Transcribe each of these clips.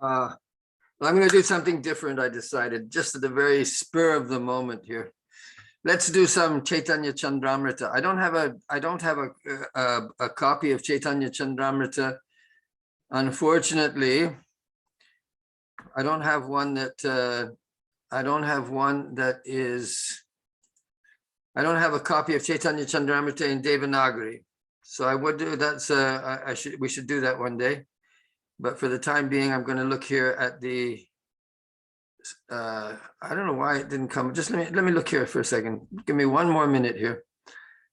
I'm going to do something different. I decided just at the very spur of the moment here. Let's do some Chaitanya Chandramrita. I don't have a copy of Chaitanya Chandramrita. Unfortunately, I don't have one that I don't have a copy of Chaitanya Chandramrita in Devanagari. So I would do we should do that one day. But for the time being, I'm going to look here at the I don't know why it didn't come. Just let me look here for a second. Give me one more minute here.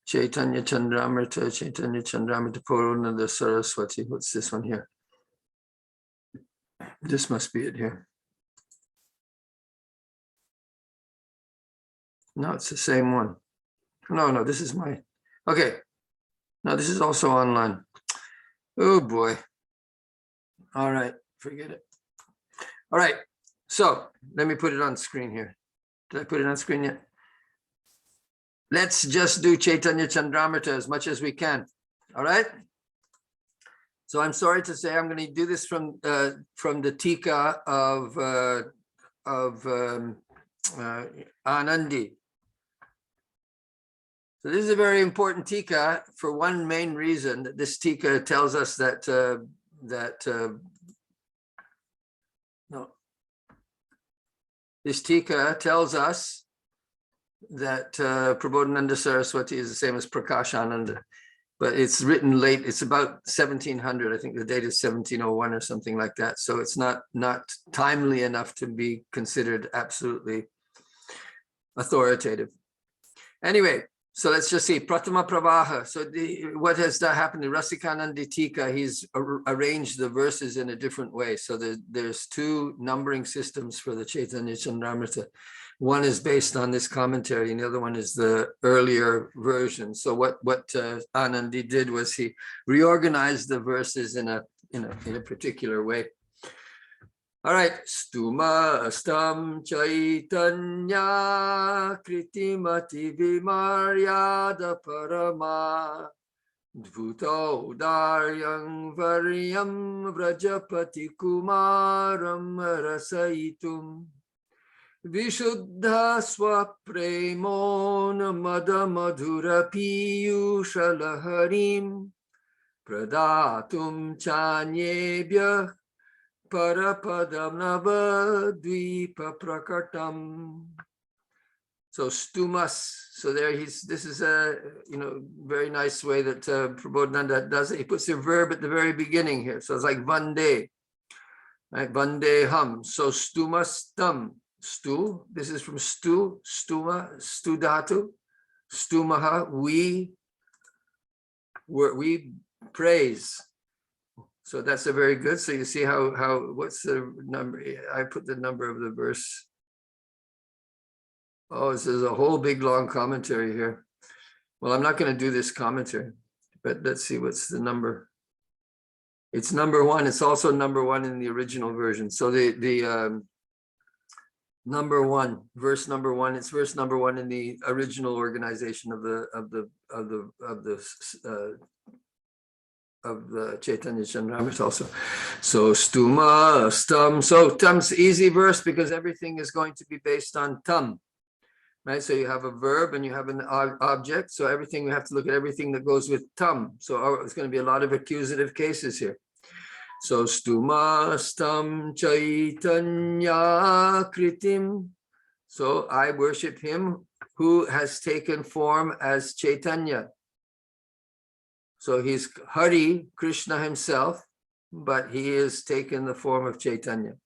Chaitanya Chandramrita Purnima Saraswati. What's this one here? This must be it here. No, it's the same one. No, this is my. Okay. No, this is also online. Oh boy. All right, forget it. All right. So let me put it on screen here. Did I put it on screen yet? Let's just do Chaitanya Chandramrita as much as we can. All right. So I'm sorry to say I'm going to do this from the Tika of Anandi. So this is a very important Tika for one main reason. That this Tika tells us that this Tika tells us that Prabodhananda Saraswati is the same as Prakashananda, but it's written late. It's about 1700. I think the date is 1701 or something like that. So it's not timely enough to be considered absolutely authoritative. Anyway, so let's just see Pratama Pravaha. So what has happened in Rasikanandi Tika? He's arranged the verses in a different way. So there's two numbering systems for the Chaitanya Chandramrita. One is based on this commentary, and the other one is the earlier version. So what Anandi did was he reorganized the verses in a particular way. All right, Stuma Astam Chaitanya Kritimati Vimaryada Parama Dvuto Daryang Varyam Vrajapati Kumaram Rasaitum Vishuddha Swapremon Madamadhura Piyushalaharim Pradatum Chanyebhyah Parapadam Navadvipa Prakatam. So stumas. So there this is a very nice way that Prabodhananda does it. He puts a verb at the very beginning here. So it's like vande, right? Vande ham. So stumastam. Stu. This is from stu, stuma, studatu, stumaha. We praise. So that's a very good. So you see how what's the number? I put the number of the verse. Oh, this is a whole big long commentary here. Well, I'm not going to do this commentary, but let's see what's the number. It's number 1. It's also number 1 in the original version. So the number 1, verse number 1. It's verse number 1 in the original organization of the Chaitanya Chandramrita also. So stuma, stum. So tum's easy verse because everything is going to be based on tum, right? So you have a verb and you have an object. So everything, we have to look at everything that goes with tum. So it's going to be a lot of accusative cases here. So stuma, stum, Chaitanya kritim. So I worship him who has taken form as Chaitanya. So he's Hari, Krishna himself, but he has taken the form of Chaitanya.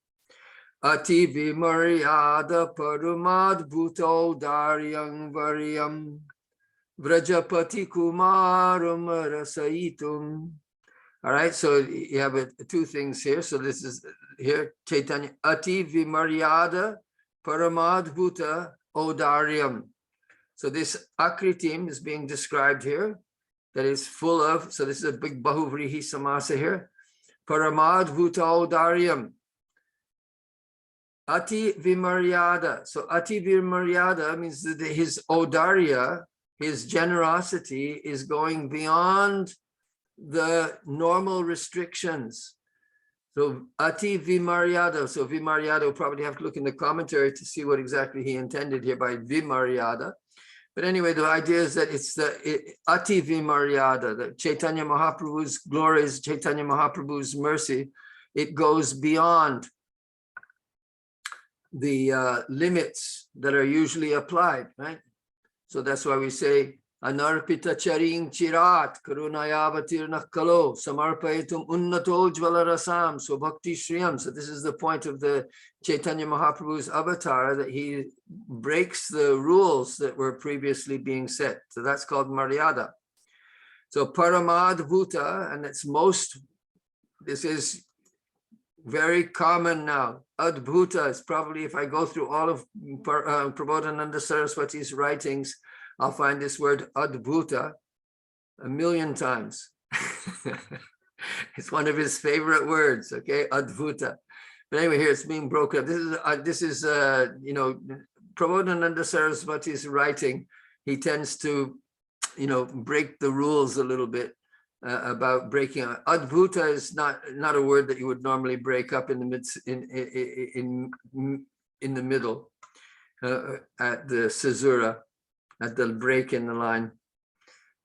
Ati vimaryada parumad bhuto daryang varyam vrajapati kumaram rasaitum. All right, so you have two things here. So this is here, Chaitanya. Ati vimaryada paramad bhuta odaryam. So this akritim is being described here. That is full of, so this is a big bahuvrihi samasa here. Paramad bhuta odaryam. Ati vimaryada. So ati vimaryada means that his odarya, his generosity is going beyond the normal restrictions. So ati vimaryada. So vimaryada, we'll probably have to look in the commentary to see what exactly he intended here by vimaryada. But anyway, the idea is that it's the ati vimaryada, that Chaitanya Mahaprabhu's glories, Chaitanya Mahaprabhu's mercy, it goes beyond the limits that are usually applied, right? So that's why we say, Anarpita charing chirat karunayavatirna kalo samarpayatum unnato jvalarasam so bhakti shriyam. So this is the point of the Chaitanya Mahaprabhu's avatar, that he breaks the rules that were previously being set. So that's called Maryada. So Paramadbhuta, and it's this is very common now. Adbhuta is probably, if I go through all of Prabodhananda Saraswati's writings, I'll find this word Adbhuta 1,000,000 times. It's one of his favorite words, okay, Adbhuta. But anyway, here it's being broken up. This is Prabodhananda Saraswati's writing. He tends to, break the rules a little bit about breaking. Adbhuta is not a word that you would normally break up in the middle at the caesura, at the break in the line.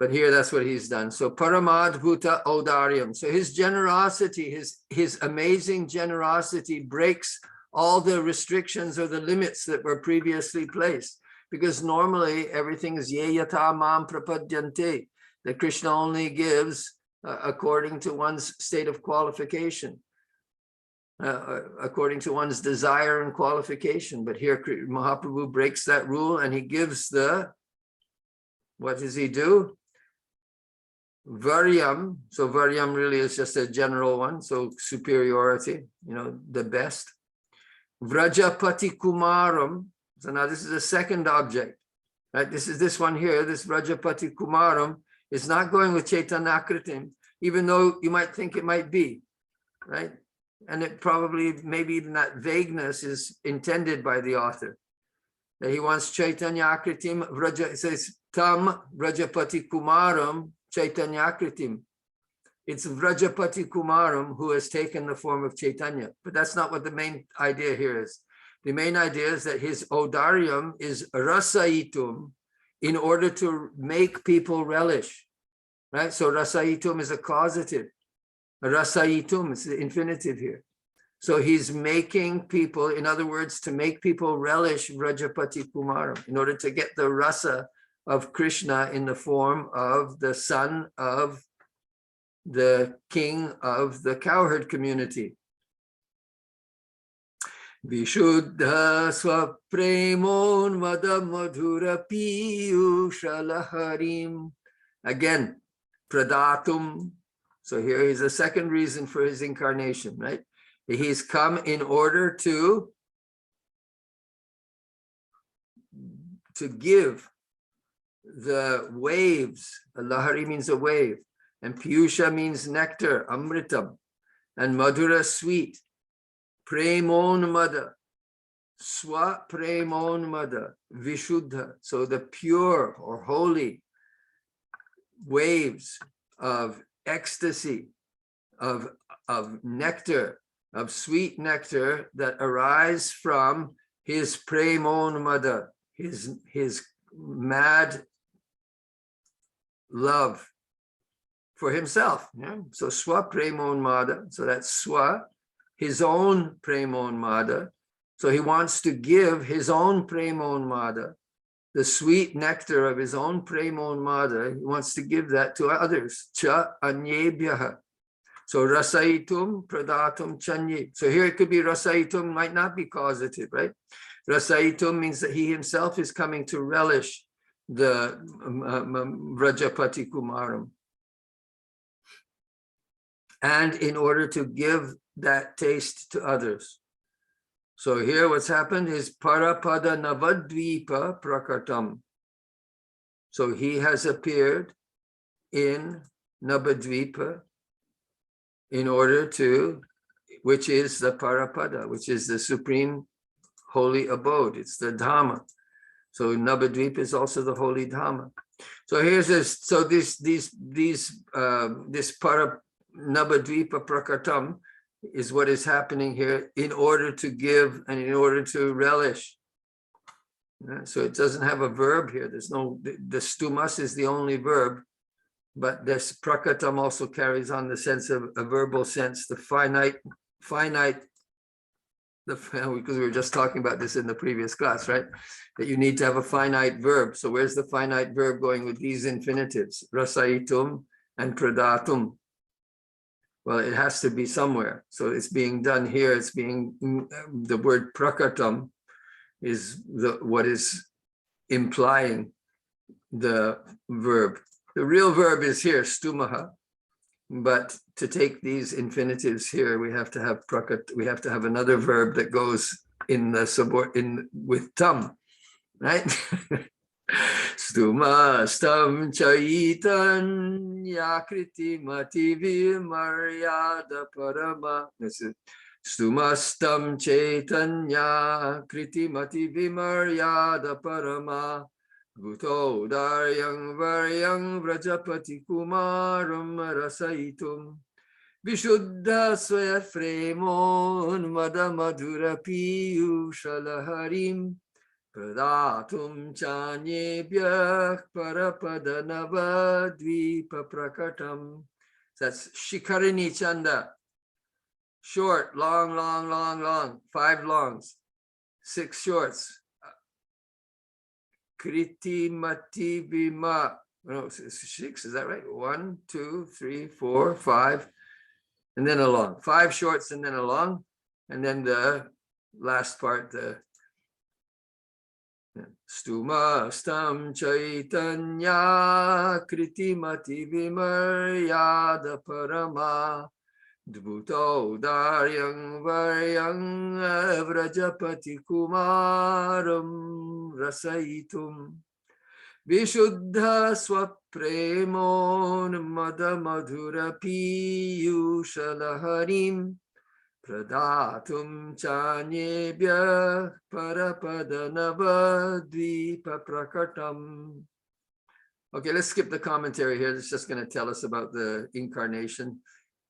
But here that's what he's done. So Paramadbhuta Audaryam. So his generosity, his amazing generosity breaks all the restrictions or the limits that were previously placed. Because normally everything is ye yata mam prapadyante, that Krishna only gives according to one's state of qualification, according to one's desire and qualification. But here Mahaprabhu breaks that rule, and he gives what does he do? Varyam. So Varyam really is just a general one. So superiority, the best. Vrajapati Kumaram. So now this is a second object, right? This is this one here. This Vrajapati Kumaram is not going with Chaitanyakritim, even though you might think it might be, right? And it probably, maybe even that vagueness is intended by the author, that he wants Chaitanyakritim, it says Tam Vrajapati Kumaram Chaitanyakritim. It's Vrajapati Kumaram who has taken the form of Chaitanya, but that's not what the main idea here is. The main idea is that his Audaryam is Rasaitum, in order to make people relish, right? So Rasaitum is a causative. Rasaitum is the infinitive here. So he's making people, in other words, to make people relish Vrajapati Kumaram, in order to get the rasa of Krishna in the form of the son of the king of the cowherd community. Vishuddha swapremon vada madhura piyusha laharim. Again, pradatum. So here is a second reason for his incarnation, right? He's come in order to give the waves. Lahari means a wave, and piyusha means nectar, amritam, and madhura, sweet. Premon mada, swa premon mada, vishuddha. So the pure or holy waves of ecstasy, of nectar, of sweet nectar that arise from his premon mada, his mad love for himself. Yeah? So swa premon mada, so that's swa, his own premon mada. So he wants to give his own premon mada, the sweet nectar of his own premon mada. He wants to give that to others. Cha anyebhyaha. So rasaitum pradatum chanye. So here it could be rasaitum, might not be causative, right? Rasaitum means that he himself is coming to relish the Vrajapati Kumaram. And in order to give that taste to others. So here what's happened is Parapada Navadvipa Prakatam. So he has appeared in Navadvipa in order to, which is the Parapada, which is the supreme holy abode. It's the Dhamma. So Navadvipa is also the holy Dhamma. So here's this, so this Navadvipa Prakatam is what is happening here in order to give and in order to relish. So it doesn't have a verb here. There's no, the stumas is the only verb, but this prakatam also carries on the sense of a verbal sense, the finite, because we were just talking about this in the previous class, right? That you need to have a finite verb. So where's the finite verb going with these infinitives? Rasaitum and pradatum. Well, it has to be somewhere. So it's being done here. It's being, the word prakatam is what is implying the verb. The real verb is here, stumaha. But to take these infinitives here, we have to have we have to have another verb that goes in the with tam, right? Stuma stam chaitanya kritimati vimaryada parama. This is Stuma stam chaitanya kritimati vimaryada parama. Bhuto daryang varyang vrajapati kumaram rasaitum Vishuddha swaya fremon madamadura piyushalaharim Pradatum chanyebhyah parapadanavadvipa prakatam. That's Shikarini Chanda. Short, long, long, long, long. 5 longs. 6 shorts. Kriti mati bima. No, 6, is that right? 1, 2, 3, 4, 5. And then a long. 5 shorts and then a long. And then the last part, the Stuma stam chaitanya kritimati vimaryada parama Dvuto daryang varyang vrajapati kumaram rasaitum Vishuddha swapremon madamadhura piyushalaharim Pradatum chanyebhyah parapadanavadvipa prakatam. Okay, let's skip the commentary here. It's just going to tell us about the incarnation.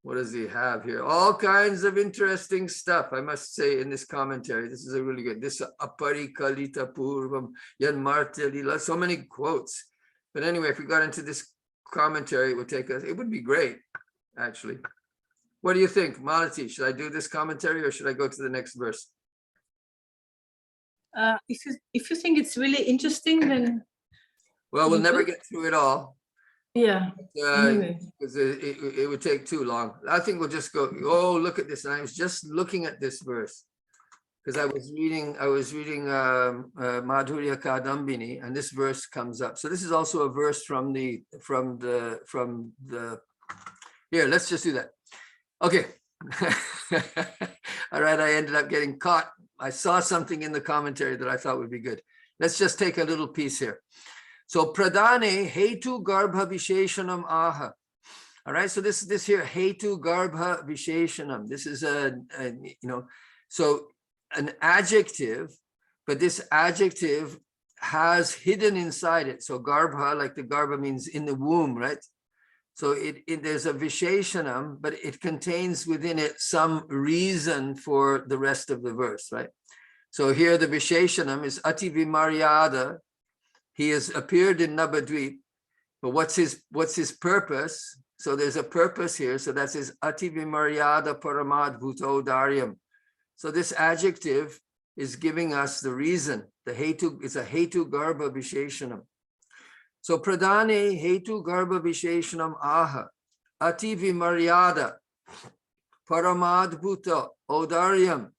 What does he have here? All kinds of interesting stuff, I must say, in this commentary. This is a really good. This aparikalita purvam yanmartya lila. So many quotes. But anyway, if we got into this commentary, it would take us. It would be great, actually. What do you think, Malati? Should I do this commentary or should I go to the next verse? If you think it's really interesting, then well, we'll never get through it all. Yeah. Anyway. Because it would take too long. I think we'll just go. Oh, look at this! And I was just looking at this verse because I was reading Madhurya Kadambini, and this verse comes up. So this is also a verse from the. Here, let's just do that. Okay. All right, I ended up getting caught. I saw something in the commentary that I thought would be good. Let's just take a little piece here. So pradane hetu garbha visheshanam aha. All right, so this here hetu garbha visheshanam. This is so an adjective, but this adjective has hidden inside it. So garbha, like the garbha means in the womb, right? So there's a visheshanam, but it contains within it some reason for the rest of the verse, right? So here the visheshanam is ati vimaryada. He has appeared in Nabadvip, but what's his purpose? So there's a purpose here. So that's his ati vimaryada paramad bhuto daryam. So this adjective is giving us the reason. The hetu is a hetu garbha visheshanam. So pradane hetu garbha visheshanam aha ati vimaryada paramadbhuta odaryam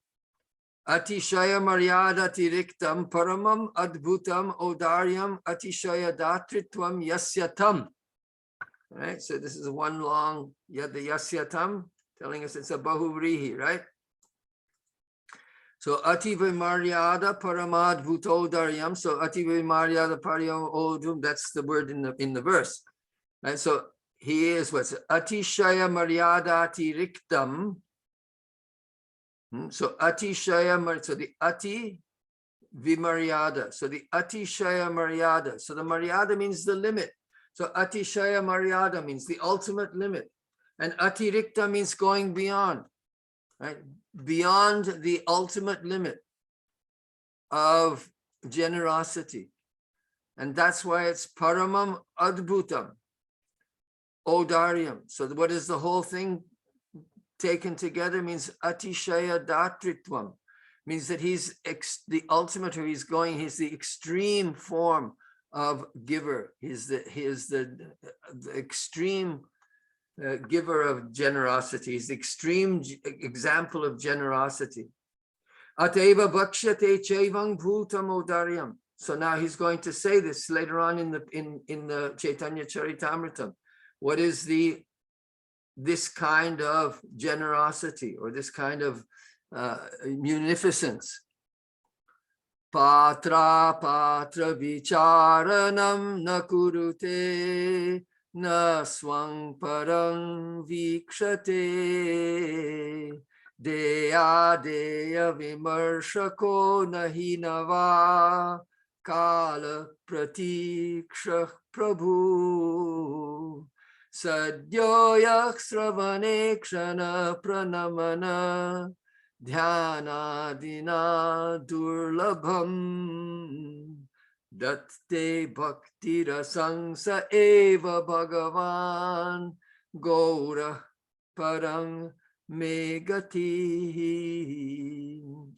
atishaya maryada tiriktam paramam adbhutam odaryam atishaya datritvam yasyatam. All right, so this is one long the yasyatam telling us it's a bahuvrihi, right? So ati vimaryada paramad bhutodaryam. So ati vimaryada paryam odum. That's the word in the verse. And so he is what's atishaya maryada tiriktam. So atishaya, so the ati vimaryada. So the atishaya maryada. So the maryada means the limit. So atishaya maryada means the ultimate limit. And atirikta means going beyond. right? Beyond the ultimate limit of generosity. And that's why it's paramam adbhutam, odaryam. So what is the whole thing taken together? Means atishaya datritvam. Means that he's the ultimate, or he's the extreme form of giver. He's the extreme giver of generosity. He's the extreme example of generosity. Ateva bhakshyate chevang bhutam odaryam. So now he's going to say this later on in the Chaitanya Charitamrita. What is this kind of generosity, or this kind of munificence? Patra vicharanam na kurute na swang parang vikshate deya vimarshako nahinava kala pratiksha prabhu sadyoyak sravane kshana pranamana dhyana dina durlabham datte bhakti rasang sa eva bhagavan Gaura parang megati.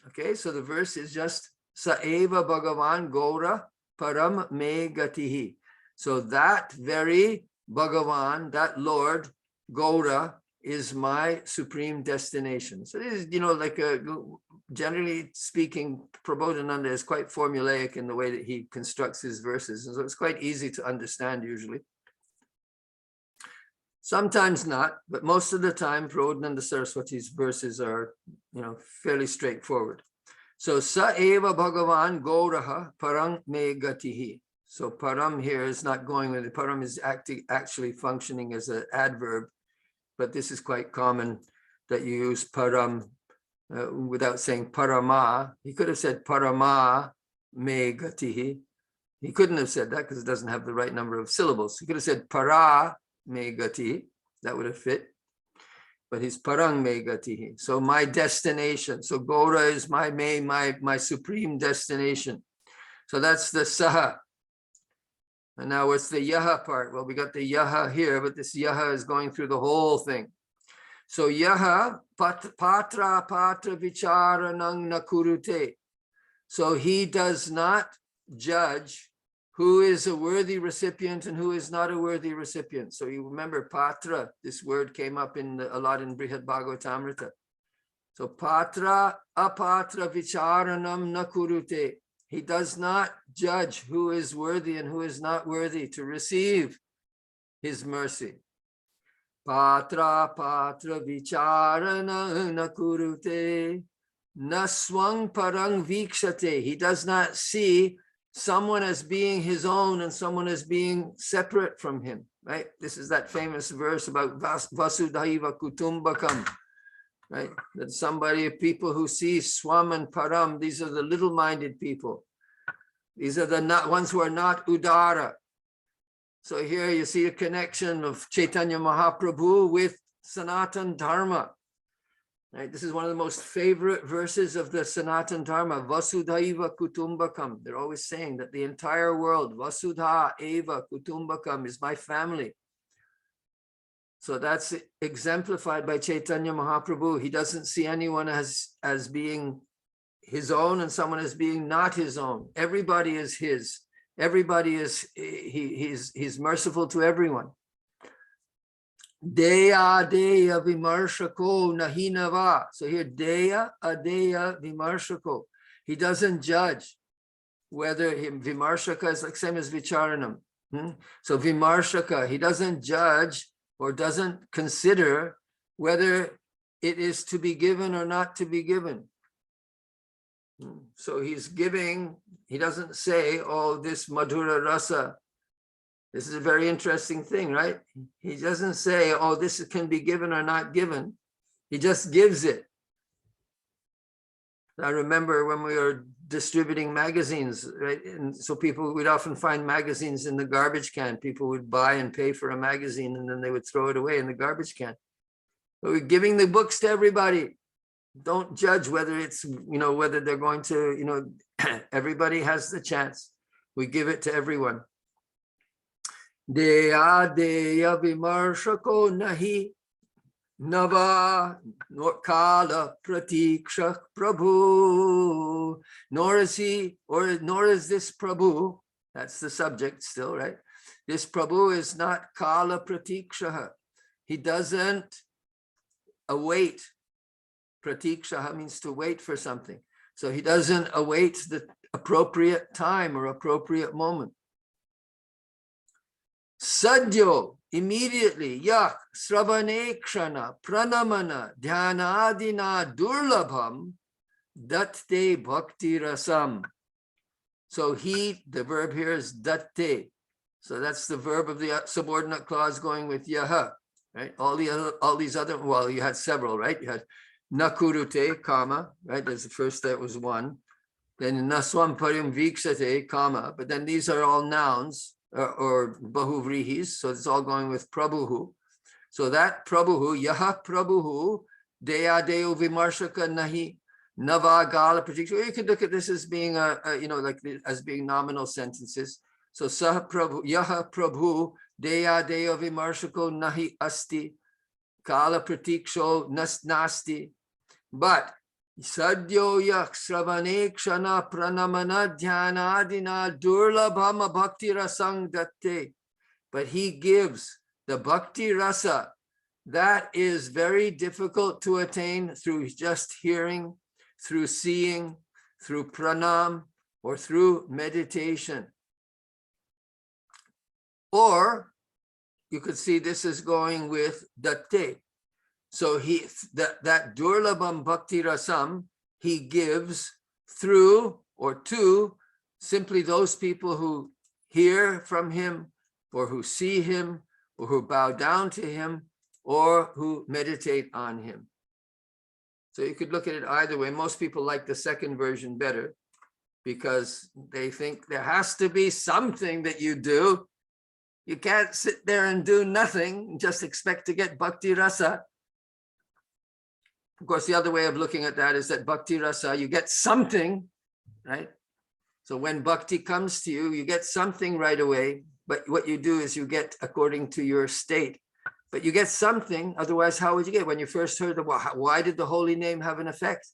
Okay, so the verse is just sa eva bhagavan Gaura param megatihi. So that very Bhagavan, that Lord Gaura, is my supreme destination. So this is, like generally speaking, Prabodhananda is quite formulaic in the way that he constructs his verses. And so it's quite easy to understand usually. Sometimes not, but most of the time, Prabodhananda Saraswati's verses are, fairly straightforward. So sa eva Bhagavan Gauraha parang me gatihi. So param here is not going with it. Param is actually functioning as an adverb, but this is quite common that you use param without saying parama. He could have said parama me gatihi. He couldn't have said that because it doesn't have the right number of syllables. He could have said para me gatihi. That would have fit. But he's parang me gatihi. So my destination. So Gaura is my supreme destination. So that's the saha. And now what's the yaha part? Well, we got the yaha here, but this yaha is going through the whole thing. So yaha patra vicharanang nakurute. So he does not judge who is a worthy recipient and who is not a worthy recipient. So you remember patra, this word came up a lot in Brihad Bhagavatamrita. So patra apatra vicharanam nakurute. He does not judge who is worthy and who is not worthy to receive his mercy. Patra vicharana nakurute naswang parang vikshate. He does not see someone as being his own and someone as being separate from him, right? This is that famous verse about Vasudhaiva Kutumbakam, right? That people who see Swam and Param, these are the little-minded people. These are the ones who are not Udara. So here you see a connection of Chaitanya Mahaprabhu with Sanatan Dharma. Right? This is one of the most favorite verses of the Sanatan Dharma, Vasudhaiva Kutumbakam. They're always saying that the entire world, Vasudha Eva Kutumbakam, is my family. So that's exemplified by Chaitanya Mahaprabhu. He doesn't see anyone as being his own and someone as being not his own. Everybody is his. Everybody is, he's merciful to everyone. Deya vimarshako nahinava. So here, deya adeya vimarshako. He doesn't judge whether vimarshaka is like same as vicharanam. So vimarshaka, he doesn't judge or doesn't consider whether it is to be given or not to be given. So he's giving, he doesn't say, oh, this madhura rasa. This is a very interesting thing, right? He doesn't say, oh, this can be given or not given. He just gives it. I remember when we were distributing magazines, right? And so people would often find magazines in the garbage can. People would buy and pay for a magazine and then they would throw it away in the garbage can. But we're giving the books to everybody. Don't judge whether it's, whether they're going to, everybody has the chance. We give it to everyone. Deya deya vimarshako nahi nava nor kala pratiksha prabhu. Nor is this Prabhu, that's the subject still, right? This Prabhu is not kala pratiksha. He doesn't await. Pratiksha means to wait for something. So he doesn't await the appropriate time or appropriate moment. Sadyo, immediately, yak, sravanekshana, pranamana, dhyanadina durlabham, datte bhakti rasam. So the verb here is datte. So that's the verb of the subordinate clause going with yaha, right? All these other, well, you had several, right? You had nakurute, comma, right? There's the first, that was one. Then naswam parim viksate, comma, but then these are all nouns or bahuvrihis, so it's all going with prabhuhu. So that prabhuhu, yaha prabhuhu, deya deo vimarshaka nahi, nava gala pratiksha. You could look at this as being as being nominal sentences. So sah prabhu, yaha prabhu, deya deo vimarshako nahi asti, kala pratiksho nasti. But sadyo yak sravanekshana pranamana dhyanadina durlabhama bhakti rasang datte. But he gives the bhakti rasa that is very difficult to attain through just hearing, through seeing, through pranam, or through meditation. Or you could see this is going with datte. So that durlabham bhakti rasam he gives through or to simply those people who hear from him, or who see him, or who bow down to him, or who meditate on him. So you could look at it either way. Most people like the second version better because they think there has to be something that you do. You can't sit there and do nothing and just expect to get bhakti rasa. Of course, the other way of looking at that is that bhakti rasa, you get something, right? So when bhakti comes to you, you get something right away. But what you do is you get according to your state. But you get something, otherwise how would you get? When you first heard why did the holy name have an effect?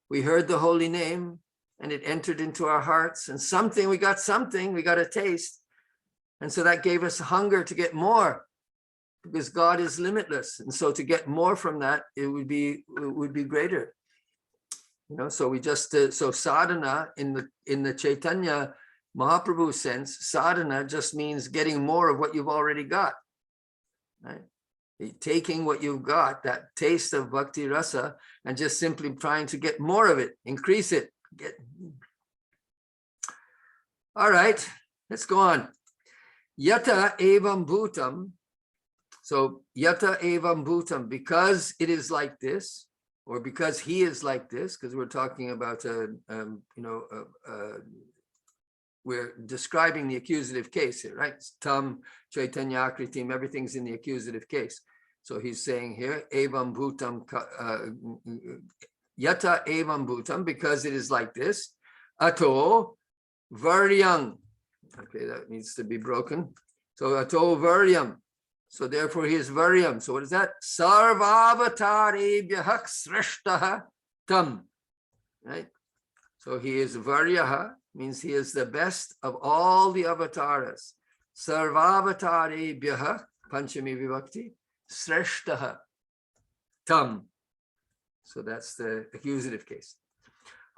We heard the holy name and it entered into our hearts, and we got a taste. And so that gave us hunger to get more, because God is limitless. And so to get more from that, it would be greater. So we just, so sadhana in the Chaitanya Mahaprabhu sense, sadhana just means getting more of what you've already got, right? Taking what you've got, that taste of bhakti rasa, and just simply trying to get more of it, increase it. All right, let's go on. Yata evam bhutam. So yata evam bhutam, because it is like this, or because he is like this, because we're talking about we're describing the accusative case here, right? Tam, Chaitanya Kritim, everything's in the accusative case. So he's saying here, evam bhutam, yata evam bhutam, because it is like this. Ato varyam. Okay, that needs to be broken. So ato varyam. So therefore he is varyam. So what is that? Sarvavataribhyah sreshtaha tam. Right? So he is varyaha, means he is the best of all the avatars. Sarvavataribhyah, Panchami Vibhakti, sreshtaha tam. So that's the accusative case.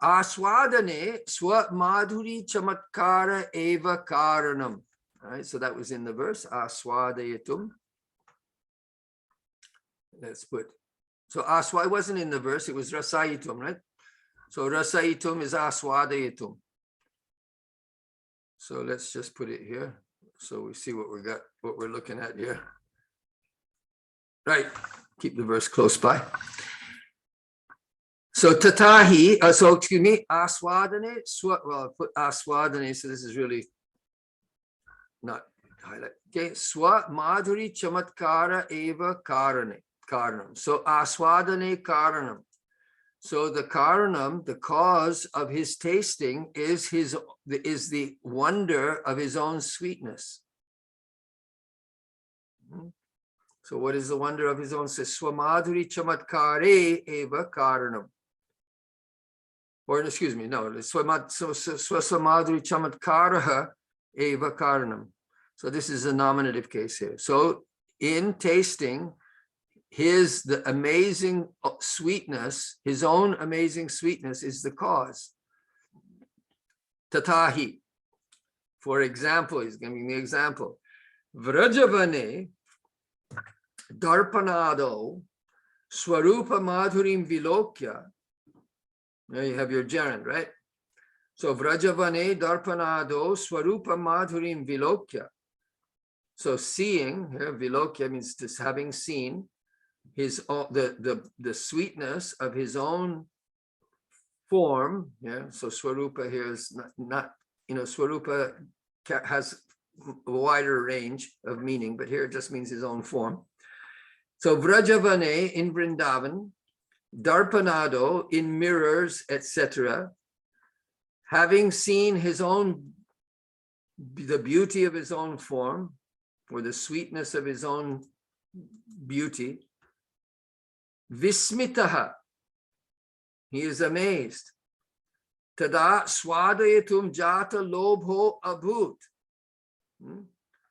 Aswadane swa madhuri chamatkara eva karanam. All right, so that was in the verse. Aswadayatum. Let's put. So aswa wasn't in the verse. It was rasayitum, right? So rasayitum is aswadayatum. So let's just put it here. So we see what we got, what we're looking at here. Right. Keep the verse close by. So tatahi, excuse me, aswadane, well, put aswadane, so this is really not highlight. Okay, swa madhuri chamatkara eva karanam. So aswadane karanam. So the karanam, the cause of his tasting, is the wonder of his own sweetness. So what is the wonder of his own? Says swamadhuri chamatkare eva karanam. Or excuse me, no, swamadhuri chamatkaraha eva karanam. So this is a nominative case here. So in tasting, the amazing sweetness, his own amazing sweetness is the cause. Tatahi. For example, he's giving the example. Vrajavane darpanado swarupa madhurim vilokya. Now you have your gerund, right? So Vrajavane darpanado swarupa madhurim vilokya. So seeing, here vilokya means just having seen his the sweetness of his own form. Yeah. So swarupa here is not swarupa has a wider range of meaning, but here it just means his own form. So Vrajavane in Vrindavan, Darpanado in mirrors, etc., having seen the beauty of his own form, or the sweetness of his own beauty, Vismitaha, he is amazed. Tada swadayatum jata lobho abhut.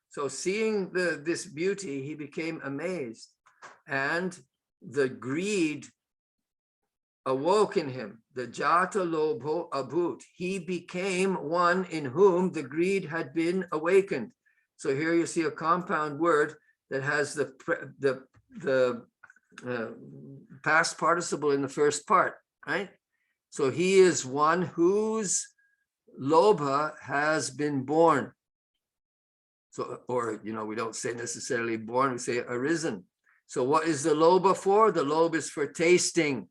So seeing this beauty, he became amazed, and the greed awoke in him. The jata lobho abhut. He became one in whom the greed had been awakened. So here you see a compound word that has the past participle in the first part, right? So he is one whose lobha has been born. So, or, we don't say necessarily born, we say arisen. So what is the lobha for? The lobha is for tasting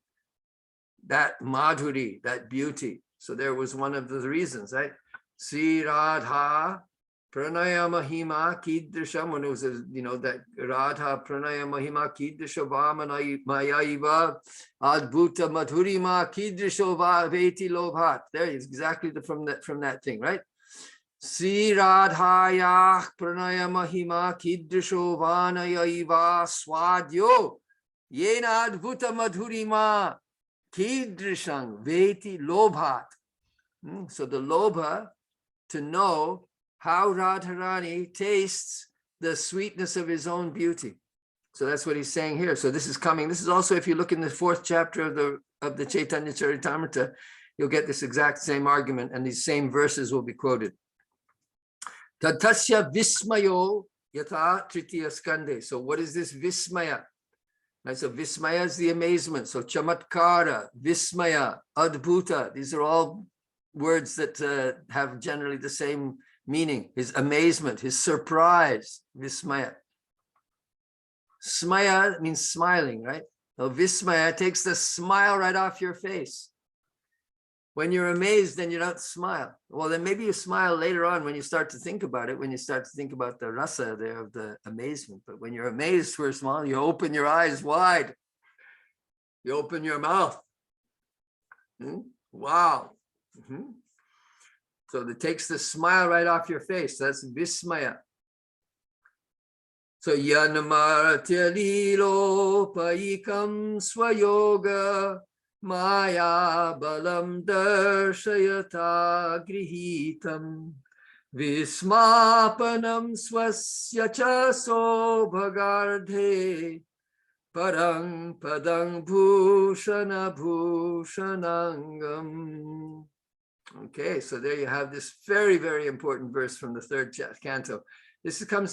that madhuri, that beauty. So there was one of the reasons, right? Sri Radha Pranaya Mahima Kidrisham, when it was, that Radha Pranaya Mahima Kidrisha Mayaiva Adbhuta Madhurima Kidrishova Veti Lobhat. There is exactly from that thing, right? Sri Radhaya Pranaya Mahima Kidrisho Vanayaiva Swadyo Yena Adbhuta Madhurima Kidrishang Veti Lobhat. So the lobha, to know how Radharani tastes the sweetness of his own beauty. So that's what he's saying here. So this is coming. This is also, if you look in the 4th chapter of the Chaitanya Charitamrita, you'll get this exact same argument, and these same verses will be quoted. Tatasya vismayo yata tritiya skande. So what is this vismaya? Right, so vismaya is the amazement. So chamatkara, vismaya, adbhuta. These are all words that have generally the same meaning. His amazement, his surprise, vismaya. Smaya means smiling, right? So vismaya takes the smile right off your face. When you're amazed, then you don't smile. Well, then maybe you smile later on when you start to think about it, when you start to think about the rasa there of the amazement. But when you're amazed, first of all, you open your eyes wide. You open your mouth. Wow. So it takes the smile right off your face. That's vismaya. So yanamartya lilo paikam swayoga maya balam darshayata grihitam vismapanam swasya cha sobhagardhe parang padang bhushana bhushanangam. Okay, so there you have this very, very important verse from the 3rd canto.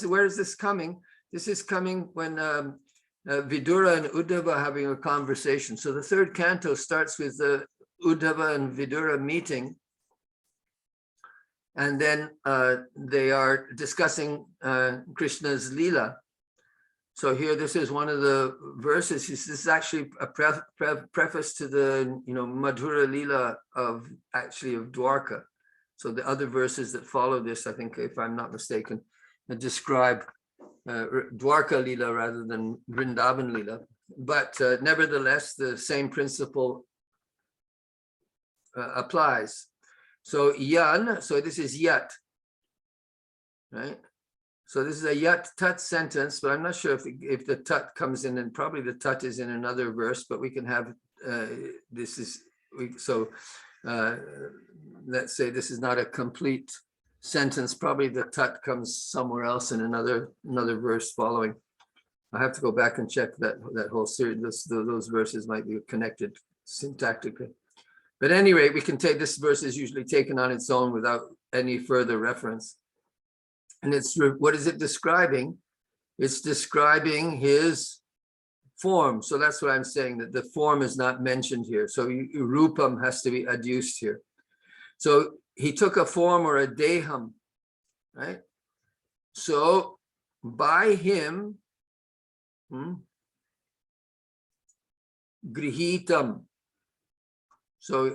Where is this coming? This is coming when Vidura and Uddhava are having a conversation. So the 3rd canto starts with the Uddhava and Vidura meeting, and then they are discussing Krishna's Leela. So here, this is one of the verses. This is actually a preface to the Madhura Leela of Dwarka. So the other verses that follow this, I think, if I'm not mistaken, describe Dwarka Leela rather than Vrindavan Leela. But nevertheless, the same principle applies. So yan, so this is yat, right? So this is a yat tat sentence, but I'm not sure if the tat comes in, and probably the tat is in another verse, but we can have, let's say this is not a complete sentence, probably the tat comes somewhere else in another verse following. I have to go back and check that whole series. Those verses might be connected syntactically. But at any rate, we can take this verse is usually taken on its own without any further reference. And what is it describing? It's describing his form. So that's what I'm saying, that the form is not mentioned here. So rupam has to be adduced here. So he took a form or a deham, right? So by him, grihitam. So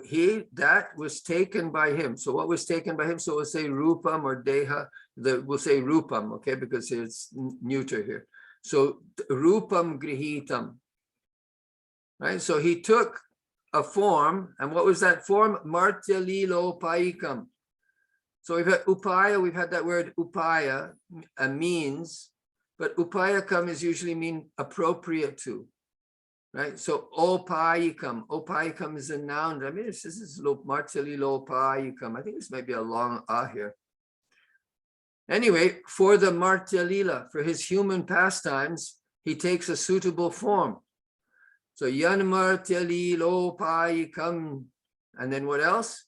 that was taken by him. So what was taken by him? So we'll say rupam or deha. We'll say rupam, okay, because it's neuter here. So rupam grihitam, right? So he took a form, and what was that form? Martyalilo paikam. So we've had upaya, we've had that word upaya, a means, but upayakam is usually mean appropriate to. Right, so opayikam is a noun. I mean, this is martali lopayikam. I think this might be a long here. Anyway, for the martyalila, for his human pastimes, he takes a suitable form. So yan martyali lopayikam, and then what else?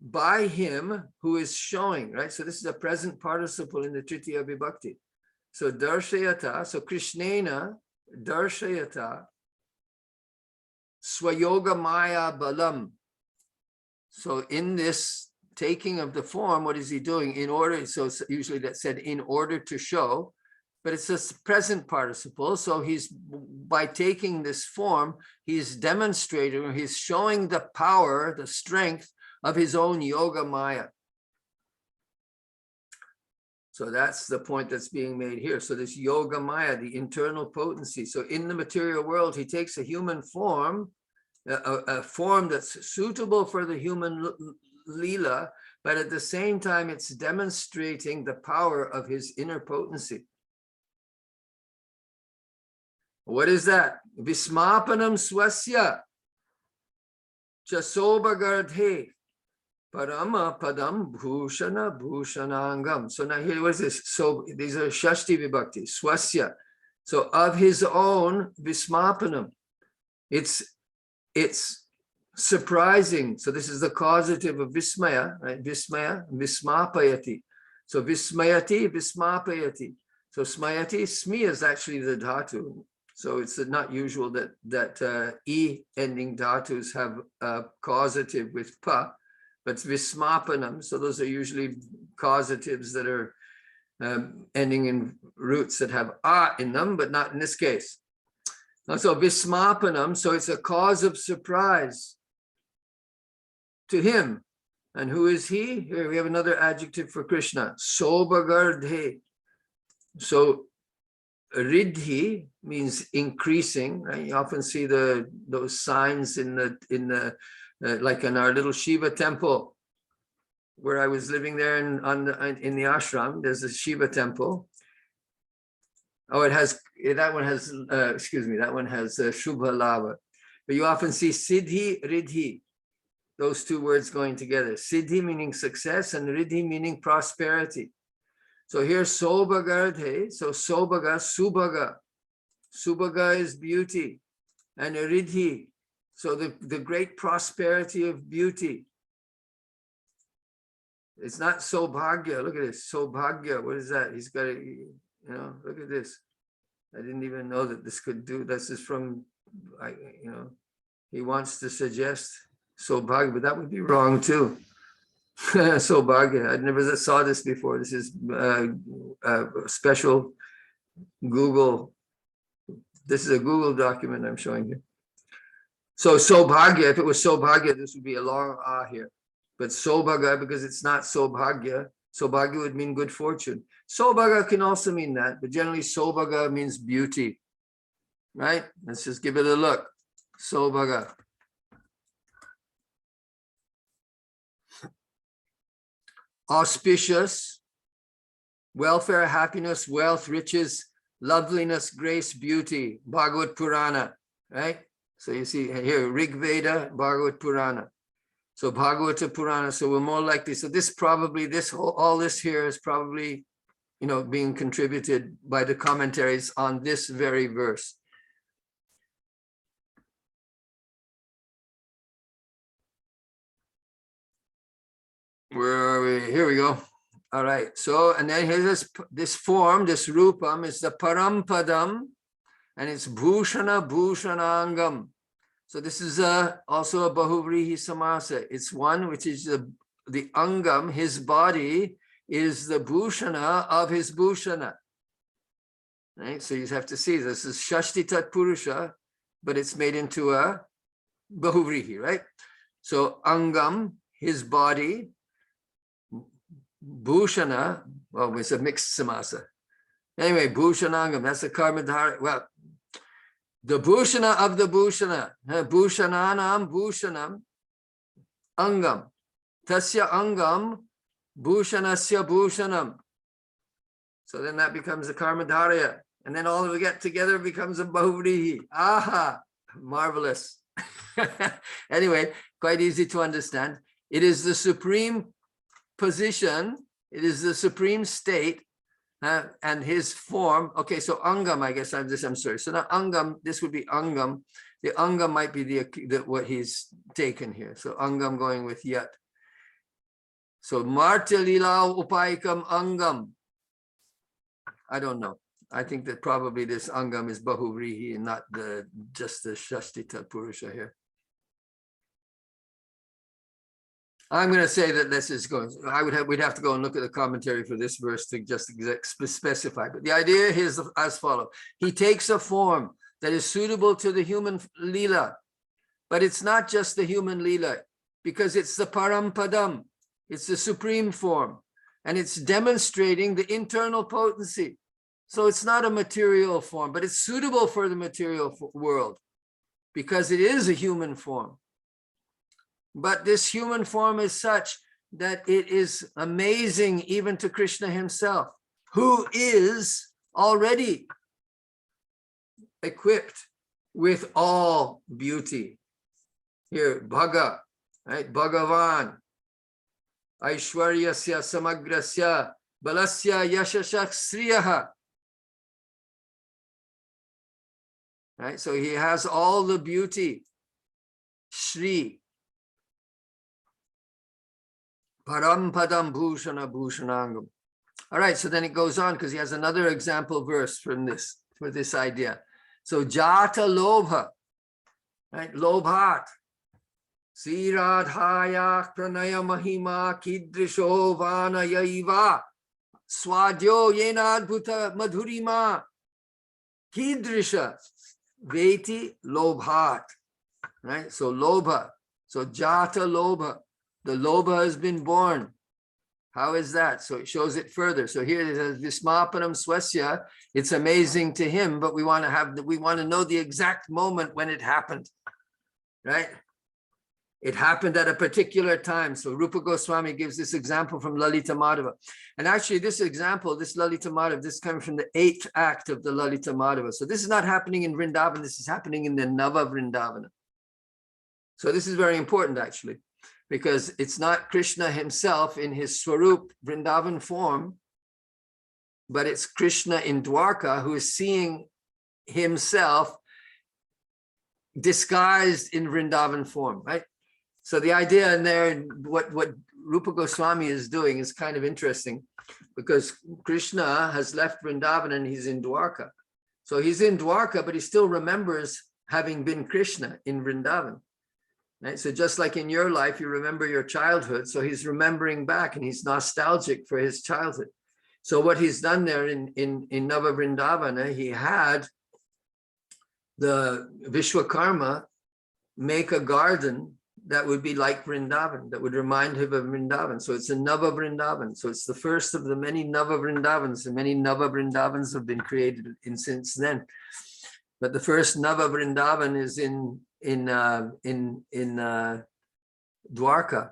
By him who is showing, right? So this is a present participle in the Tritiya Vibhakti. So darshayata, so Krishnena darshayata. Swayoga Maya Balam. So in this taking of the form, what is he doing? In order, so usually that's said in order to show, but it's a present participle. So he's, by taking this form, he's demonstrating, or he's showing the power, the strength of his own Yoga Maya. So that's the point that's being made here. So this Yoga Maya, the internal potency. So in the material world, he takes a human form, a form that's suitable for the human lila, but at the same time, it's demonstrating the power of his inner potency. What is that? Vismapanam swasya chasobagardhe. Parama padam bhushana bhushanangam. So now here, what is this? So these are Shashti Vibhakti, swasya. So of his own vismapanam. It's surprising. So this is the causative of vismaya, right? Vismaya, vismapayati. So vismayati, vismapayati. So smayati, smi is actually the dhatu. So it's not usual that e ending dhatus have a causative with pa. But vismapanam, so those are usually causatives that are ending in roots that have a in them, but not in this case. So vismapanam, so it's a cause of surprise to him. And who is he? Here we have another adjective for Krishna, sobagardhe. So ridhi means increasing, right? You often see those signs in the like in our little Shiva temple, where I was living there in the ashram. There's a Shiva temple. Oh, that one has Shubha Lava. But you often see Siddhi, Ridhi, those two words going together. Siddhi meaning success and Ridhi meaning prosperity. So here Sobhagardhe, so Sobhaga, Subhaga. Subhaga is beauty. And Ridhi, so the great prosperity of beauty. It's not Sobhagya. Look at this. Sobhagya. What is that? He's got look at this. I didn't even know that this could do. This is from, he wants to suggest Sobhagya, but that would be wrong too. Sobhagya. I never saw this before. This is a special Google. This is a Google document I'm showing you. So Sobhagya, if it was Sobhagya, this would be a long here. But Sobhaga, because it's not Sobhagya, Sobhagya would mean good fortune. Sobhaga can also mean that, but generally Sobhaga means beauty, right? Let's just give it a look. Sobhaga. auspicious, welfare, happiness, wealth, riches, loveliness, grace, beauty, Bhagavad Purana, right? So you see here, Rig Veda, Bhagavad Purana. So Bhagavata Purana, so we're more likely, so this probably, all this here is probably, being contributed by the commentaries on this very verse. Where are we? Here we go. All right. So, and then here's this form, this rupam is the parampadam, and it's bhushana bhushanangam. So this is also a bahuvrihi samasa. It's one which is the angam, his body is the bhushana of his bhushana. Right? So you have to see this is Shashti Tat Purusha, but it's made into a bahuvrihi, right? So angam, his body, bhushana, well, it's a mixed samasa. Anyway, bhushanangam, that's the karmadhara. Well, the bhushana of the bhushana, bhushananam bhushanam, angam, tasya angam, bhushanasya bhushanam. So then that becomes a karmadharya. And then all we get together becomes a bahuvrihi. Aha, marvelous. Anyway, quite easy to understand. It is the supreme position, it is the supreme state, and his form. Okay, so angam, I guess I'm sorry. So now angam, this would be angam. The angam might be the what he's taken here. So angam going with yat. So martya lila upaikam angam. I don't know. I think that probably this angam is bahuvrihi and not just the Shashtita Purusha here. I'm going to say that this is going. We'd have to go and look at the commentary for this verse to just specify. But the idea is as follows: he takes a form that is suitable to the human lila, but it's not just the human lila, because it's the parampadam, it's the supreme form, and it's demonstrating the internal potency. So it's not a material form, but it's suitable for the material world because it is a human form. But this human form is such that it is amazing even to Krishna himself, who is already equipped with all beauty. Here, Bhaga, right? Bhagavan, Aishwaryasya Samagrasya, Balasya Yashashak Sriyaha. Right? So he has all the beauty. Shri. Parampadam bhushana bhushanangam. All right, so then it goes on because he has another example verse from this, for this idea. So jata lobha, right? Lobhat. Siradhaya pranaya mahima kidrisho vana yaiva swadyo yenadbhuta madhurima kidrisha veti lobhat. Right? So lobha. So jata lobha. The lobha has been born. How is that? So it shows it further. So here it says Vismapanam Swasya. It's amazing to him, but we want to know the exact moment when it happened. Right? It happened at a particular time. So Rupa Goswami gives this example from Lalita Madhava. And actually this example, this Lalita Madhava, this comes from the 8th act of the Lalita Madhava. So this is not happening in Vrindavan. This is happening in the Nava Vrindavana. So this is very important actually, because it's not Krishna himself in his Swarup Vrindavan form, but it's Krishna in Dwarka who is seeing himself disguised in Vrindavan form, right? So the idea in there, what Rupa Goswami is doing is kind of interesting, because Krishna has left Vrindavan and he's in Dwarka. So he's in Dwarka, but he still remembers having been Krishna in Vrindavan. Right? So just like in your life, you remember your childhood. So he's remembering back and he's nostalgic for his childhood. So what he's done there in Nava Vrindavana, he had the Vishwakarma make a garden that would be like Vrindavan, that would remind him of Vrindavan. So it's a Nava Vrindavan. So it's the first of the many Nava Vrindavans, and many Nava Vrindavans have been created since then. But the first Nava Vrindavan is in Dwarka.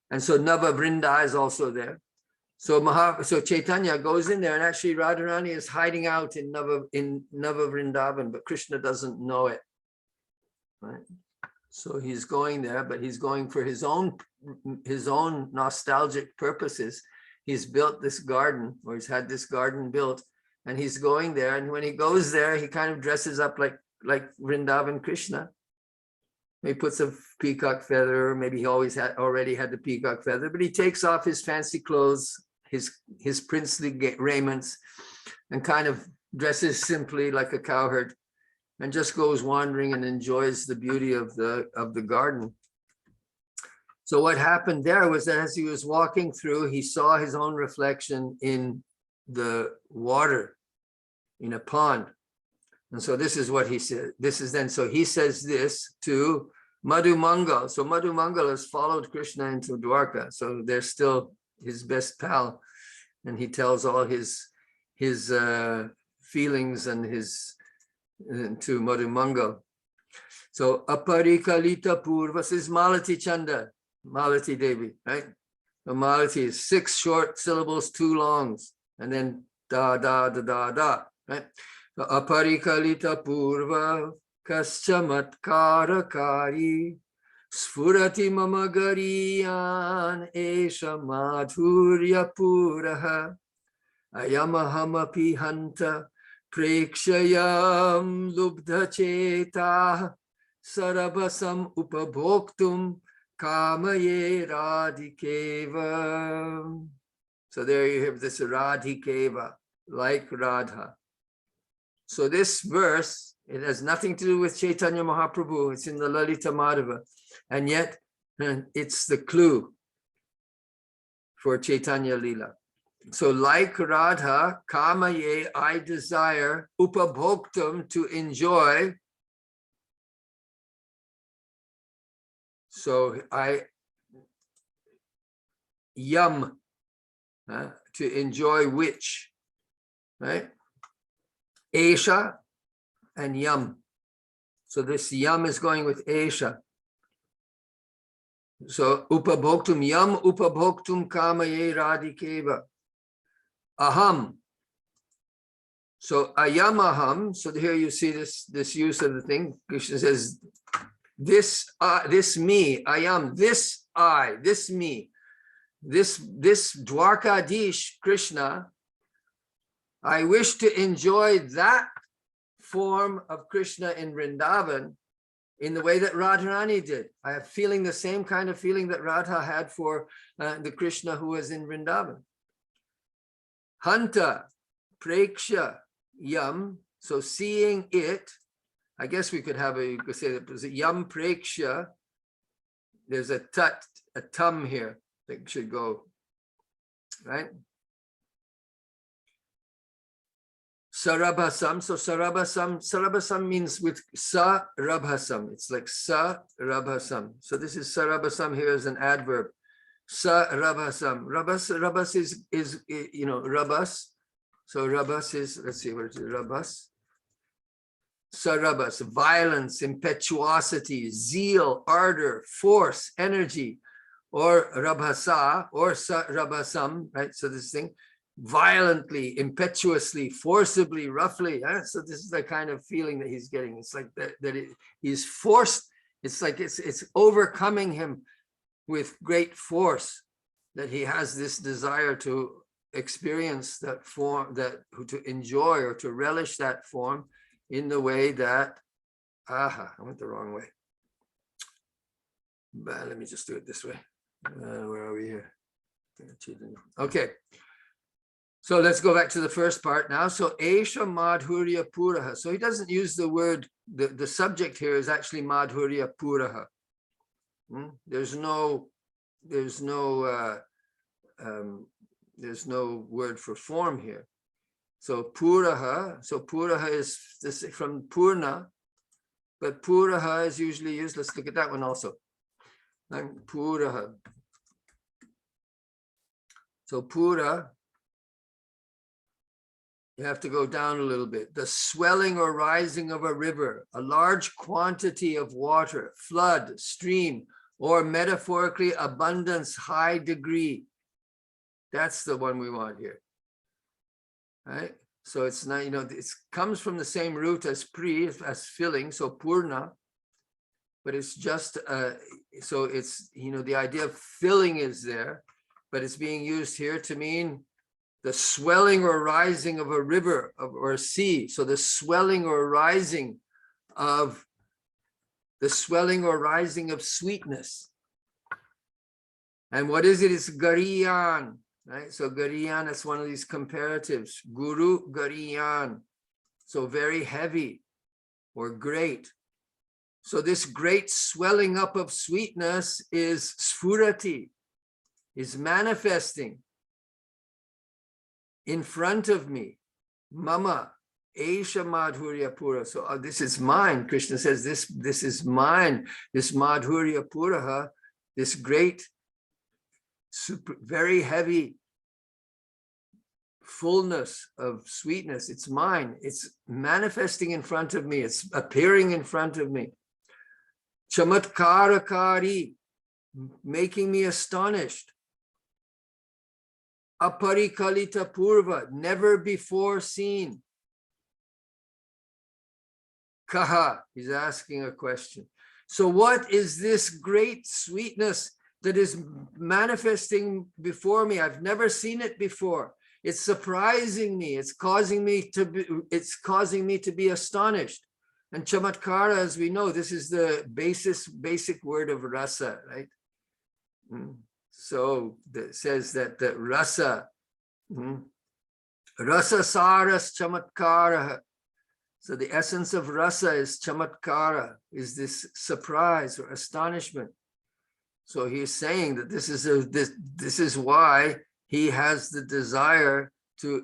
And so Nava Vrinda is also there. So Chaitanya goes in there, and actually Radharani is hiding out in Nava Vrindavan, but Krishna doesn't know it. Right? So he's going there, but he's going for his own nostalgic purposes. He's built this garden, or he's had this garden built, and he's going there. And when he goes there, he kind of dresses up like Vrindavan Krishna. He puts a peacock feather, maybe he already had the peacock feather, but he takes off his fancy clothes, his princely raiments, and kind of dresses simply like a cowherd, and just goes wandering and enjoys the beauty of the garden. So what happened there was that as he was walking through, he saw his own reflection in the water, in a pond. And so this is what he said. So he says this to Madhu Mangal. So Madhu Mangal has followed Krishna into Dwarka. So they're still his best pal. And he tells all his feelings and to Madhu Mangal. So Aparikalita Purvas is Malati Chanda, Malati Devi, right? So Malati is 6 short syllables, 2 longs, and then da, da, da, da, da, right? So Aparikalita Purva Kaschamatkara Sfurati Mamagariyan Esha Madhurya Puraha Ayamahamapi Hanta Prekshayam Lubdha Cheta Sarabasam Upabhoktum Kamaye Radhikeva. So there you have this Radhikeva, like Radha. So this verse, it has nothing to do with Chaitanya Mahaprabhu. It's in the Lalita Madhava. And yet it's the clue for Chaitanya Leela. So like Radha, Kamaye, I desire, Upabhoktam, to enjoy. So yum, to enjoy which, right? Esha and yum. So this yum is going with Esha. So upabhoktum yam upabhoktum kamaye radhikeva. Aham. So ayam aham. So here you see this use of the thing. Krishna says, this me, ayam, this I, this me, this Dwarkadish Krishna, I wish to enjoy that form of Krishna in Vrindavan in the way that Radharani did. I have feeling the same kind of feeling that Radha had for the Krishna who was in Vrindavan. Hanta, Preksha, Yam, so seeing it, I guess we could have you could say that there's a Yam Preksha, there's a tum here that should go, right? Sarabhasam, so Sarabhasam means with Sarabhasam. It's like Sarabhasam. So this is Sarabhasam here as an adverb. Sarabhasam. Rabas is Rabas. So Rabas is, let's see what it is, Rabas. Sarabas, violence, impetuosity, zeal, ardor, force, energy, or Rabhasa, or Sarabhasam, right? So this thing. Violently, impetuously, forcibly, roughly. So this is the kind of feeling that he's getting. It's like he's forced. It's like it's overcoming him with great force, that he has this desire to experience that form, to enjoy or to relish that form in the way that, I went the wrong way. But let me just do it this way. Where are we here? Okay. So let's go back to the first part now. So Esha Madhurya Puraha. So he doesn't use the word, the subject here is actually Madhurya Puraha. There's no word for form here. So Puraha is this from Purna, but Puraha is usually used. Let's look at that one also. Puraha. So Pura, you have to go down a little bit. The swelling or rising of a river, a large quantity of water, flood, stream, or metaphorically, abundance, high degree. That's the one we want here, right? So it's not, it comes from the same root as pri, as filling, so purna, but it's just, so it's, the idea of filling is there, but it's being used here to mean the swelling or rising of a river or a sea. So the swelling or rising of sweetness. And what is it? It's Gariyan, right? So Gariyan is one of these comparatives. Guru Gariyan. So very heavy or great. So this great swelling up of sweetness is sphurati, is manifesting in front of me. Mama, Esha Madhurya Pura. So this is mine. Krishna says, this is mine. This Madhurya Puraha, this great, very heavy fullness of sweetness. It's mine. It's manifesting in front of me. It's appearing in front of me. Chamatkarakari, making me astonished. Aparikalita Purva, never before seen. Kaha, he's asking a question. So what is this great sweetness that is manifesting before me? I've never seen it before. It's surprising me. It's causing me to be astonished. And chamatkara, as we know, this is the basic word of rasa, right? So it says that the rasa, rasa saras chamatkara. So the essence of rasa is chamatkara, is this surprise or astonishment. So he's saying that this is why he has the desire to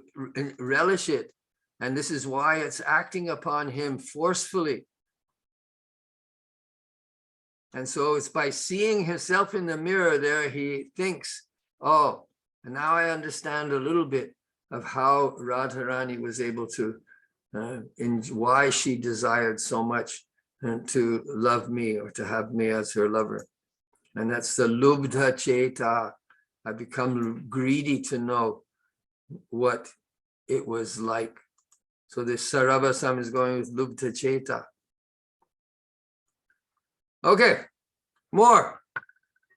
relish it. And this is why it's acting upon him forcefully. And so it's by seeing himself in the mirror there, he thinks, oh, and now I understand a little bit of how Radharani was able to, why she desired so much to love me or to have me as her lover. And that's the lubdha cheta. I become greedy to know what it was like. So this Sarabhasam is going with lubdha cheta. Okay, more.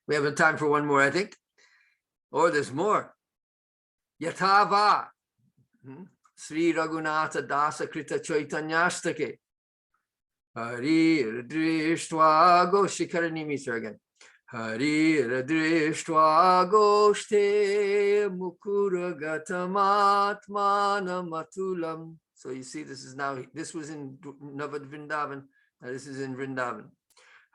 We have time for one more, I think. Or there's more. Yatava. Sri Raghunatha Dasa Krita Chaitanyastake. Hari Radrishtva Go Shikarani Mitra again. Hari Radrishtva Goshte Mukura Gatamatmana Matulam. So you see, this was in Navad Vrindavan. Now this is in Vrindavan.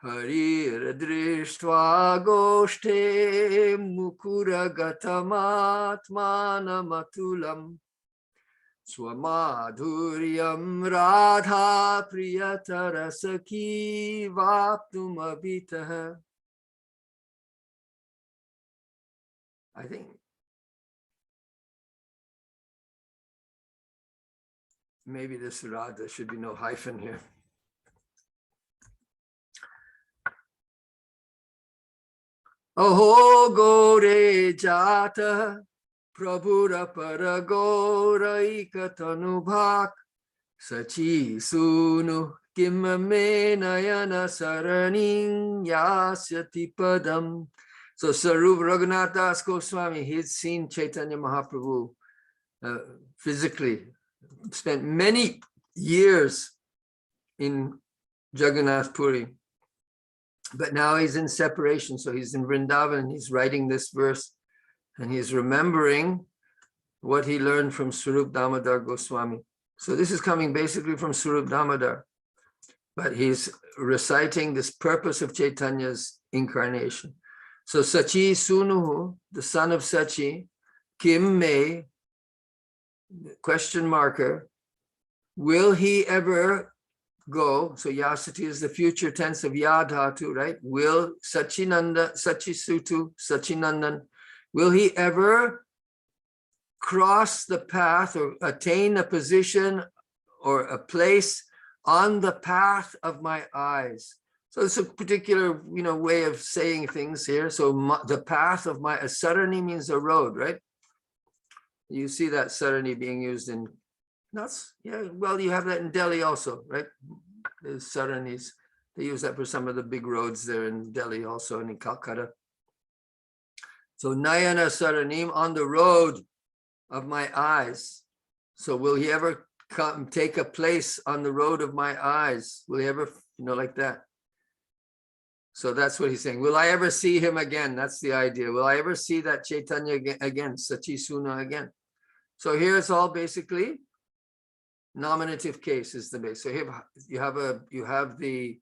Hari Radrishtva Goshte Mukura Gatamatmana Matulam. Swamadhuryam Radha Priyatarasaki Vaptum Abhitaha. I think maybe this Radha should be no hyphen here. Aho Gore Jata Prabhura Paragora Ikatanubhak Sachi Sunu Kimame Nayana Saraning Yasyati Padam. So Sarup Raghunath Das Goswami, he had seen Chaitanya Mahaprabhu physically, spent many years in Jagannath Puri. But now he's in separation. So he's in Vrindavan and he's writing this verse and he's remembering what he learned from Swarup Damodar Goswami. So this is coming basically from Swarup Damodar, but he's reciting this purpose of Chaitanya's incarnation. So Sachi Sunuhu, the son of Sachi, Kim Me, question marker, will he ever go? So Yasati is the future tense of Yadhatu, right? Will Sachinanda, Sachisutu, Sachinandan, will he ever cross the path or attain a position or a place on the path of my eyes? So it's a particular, way of saying things here. So the path of my, sarani means a road, right? You see that sarani being used in nuts. Yeah, well, you have that in Delhi also, right? The saranis, they use that for some of the big roads there in Delhi also, and in Calcutta. So Nayana Saranim, on the road of my eyes. So will he ever come take a place on the road of my eyes? Will he ever, like that? So that's what he's saying. Will I ever see him again? That's the idea. Will I ever see that Chaitanya again, Sachisuna again? So here it's all basically nominative case is the base. So here you have the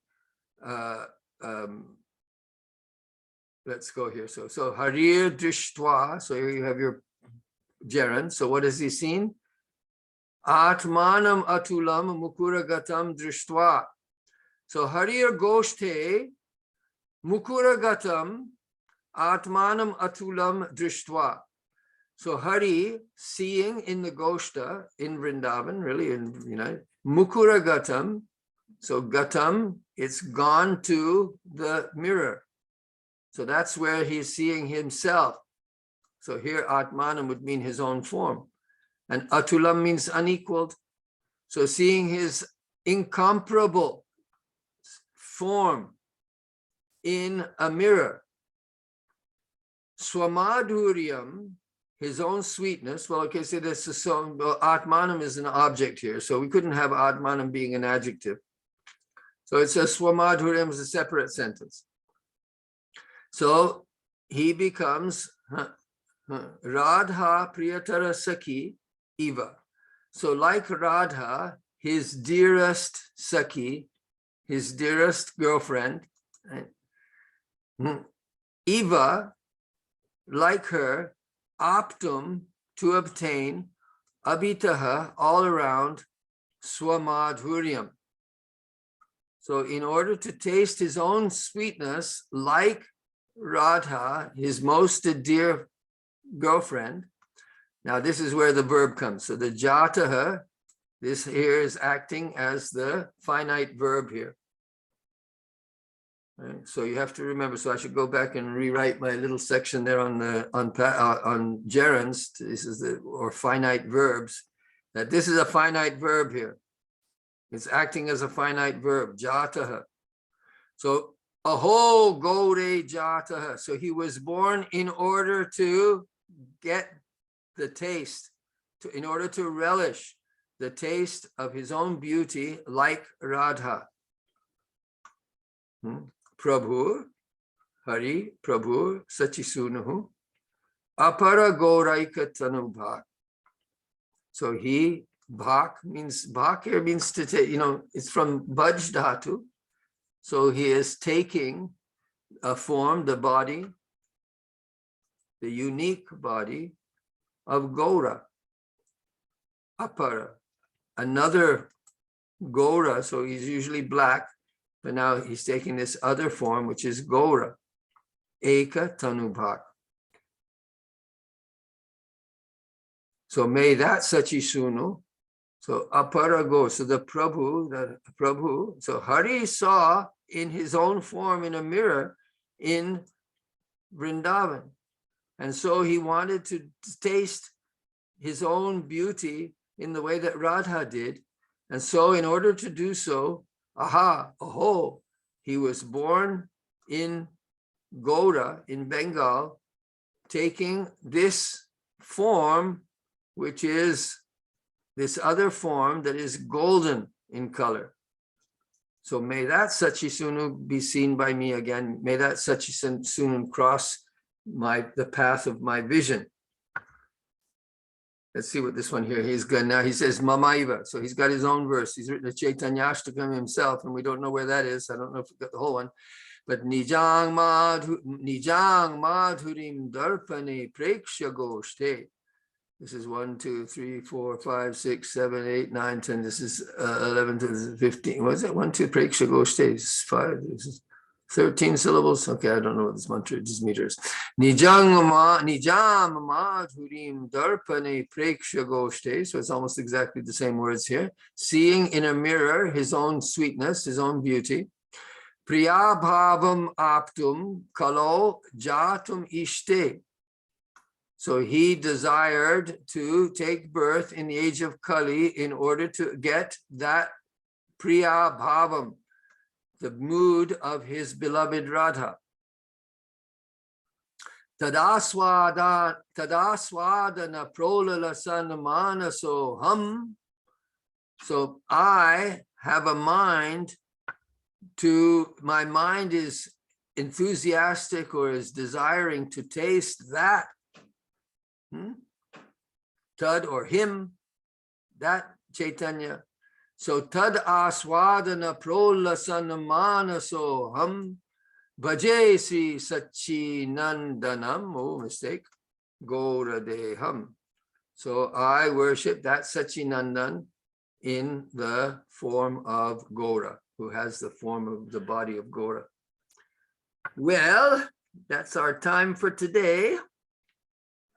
let's go here. So Harir Drishtva. So here you have your gerund. So what has he seen? Atmanam atulam mukuragatam drishtva. So Harir Goshte Mukuragatam Atmanam Atulam Drishtva. So Hari, seeing in the Goshta, in Vrindavan, really, Mukuragatam. So Gatam, it's gone to the mirror. So that's where he's seeing himself. So here Atmanam would mean his own form. And Atulam means unequaled. So seeing his incomparable form in a mirror. Swamadhuryam, his own sweetness. Well, okay, so this is so Atmanam is an object here. So we couldn't have Atmanam being an adjective. So it says Swamadhuryam is a separate sentence. So he becomes Radha Priyatara Sakhi Eva. So like Radha, his dearest Sakhi, his dearest girlfriend, right? Eva, like her, aptum, to obtain, abhitaha, all around, swamadhuryam. So in order to taste his own sweetness, like Radha, his most dear girlfriend. Now this is where the verb comes. So the jataha, this here is acting as the finite verb here. Right? So you have to remember. So I should go back and rewrite my little section there on gerunds. This is or finite verbs. That this is a finite verb here. It's acting as a finite verb. Jataha. So aho gore jataha. So he was born in order to get the taste, in order to relish the taste of his own beauty, like Radha. Prabhu, Hari, Prabhu, Sachisunuhu, Apara Gauraika Tanubhak. So he, Bhak means, Bhak here means to take, it's from Bhaj Dhatu. So he is taking a form, the body, the unique body of Gaura, Apara, another Gaura. So he's usually black, but now he's taking this other form, which is Gaura, Eka Tanubhak. So may that Sachisunu, so Apara Go, so the Prabhu, so Hari saw in his own form in a mirror in Vrindavan. And so he wanted to taste his own beauty in the way that Radha did. And so in order to do so, he was born in Gaura, in Bengal, taking this form, which is this other form that is golden in color. So may that Sachisunu be seen by me again. May that Sachisunu cross the path of my vision. Let's see what this one here. He's good now. He says Mamaiva. So he's got his own verse. He's written a Chaitanya Ashtakam himself, and we don't know where that is. I don't know if we got the whole one. But Nijang Madhurim Darpane Preksha Goshte. This is 1, 2, 3, 4, 5, 6, 7, 8, 9, 10. This is 11 to 15. What is that? 1, 2, Preksha Goshte. This is 5. This is 13 syllables. Okay, I don't know what this mantra is. Meters. Nijam madhurim darpane preksha goshte. So it's almost exactly the same words here. Seeing in a mirror his own sweetness, his own beauty. Priya bhavam aptum kalo jatum ishte. So he desired to take birth in the age of Kali in order to get that Priya bhavam, the mood of his beloved Radha. Tadaswadana prolalasan manaso ham. So I have a mind my mind is enthusiastic or is desiring to taste that. Tad or him, that Chaitanya. So tad aswadana prolasana manaso ham bhaje sri sachi nandanam. Oh, mistake. Gaura deham. So I worship that Sachinandan in the form of Gaura, who has the form of the body of Gaura. Well, that's our time for today.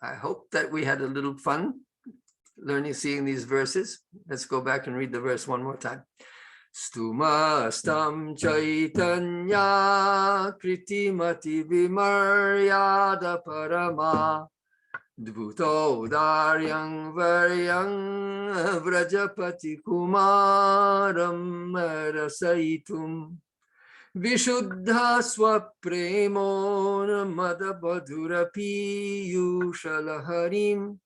I hope that we had a little fun seeing these verses. Let's go back and read the verse one more time. Stuma stam Chaitanya kritimati vimaryada parama dvuto daryang varyang vrajapati kumaram rasaitum Vishuddha swapremon madabadhurapi yushalaharim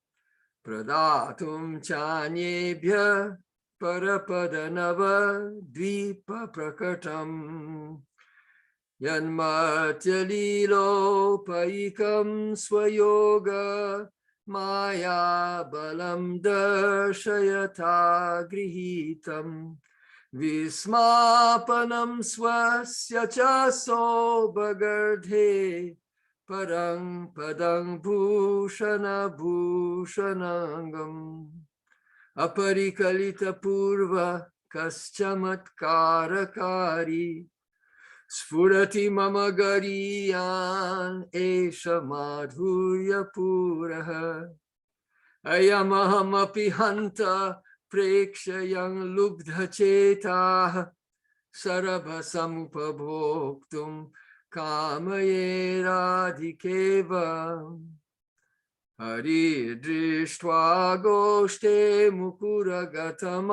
pradatum chanyebhya parapadanava dvipa prakatam yanmatyalilo paikam swayoga maya balam darshayata grihitam Vismapanam swasya chaso bagardhe parang padang bhushana bhushanangam aparikalita purva kaschamatkara sfurati mama gariyan esha madhurya puraha ayamaham api hanta Prekshayang lubdha cheta sarabha samupabhoktum kamaye radhikeva hari drishtva goshte mukuragatam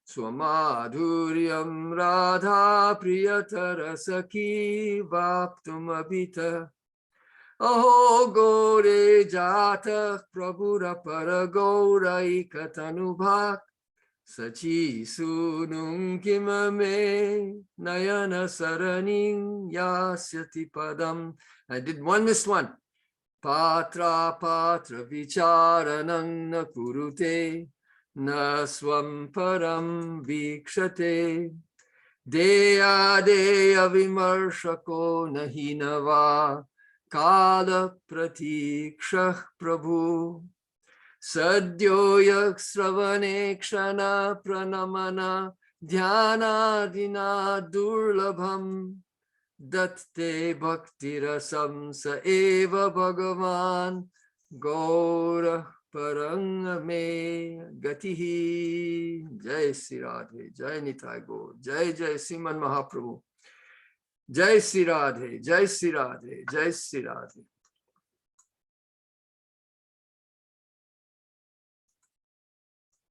swamadhuryam radha priyatarasaki vaptum abhita Aho gore jata prabhura paragaurai katanubhak sachi sunung kimame nayana saraning yasyati padam. I did missed one. Patra vicharanang na kurute na swam param vikshate deya vimarshako nahinava Kala pratikshah prabhu sadyo yak sravane kshana pranamana dhyana dina durlabham datte bhakti rasam sa eva bhagavan gaura parangame gatihi. Jai Sri Radhe, Jai Nitai Gaur, Jai Jai Sriman Mahaprabhu. Jai Sri Radhe, Jai Sri Radhe, Jai Sri Radhe.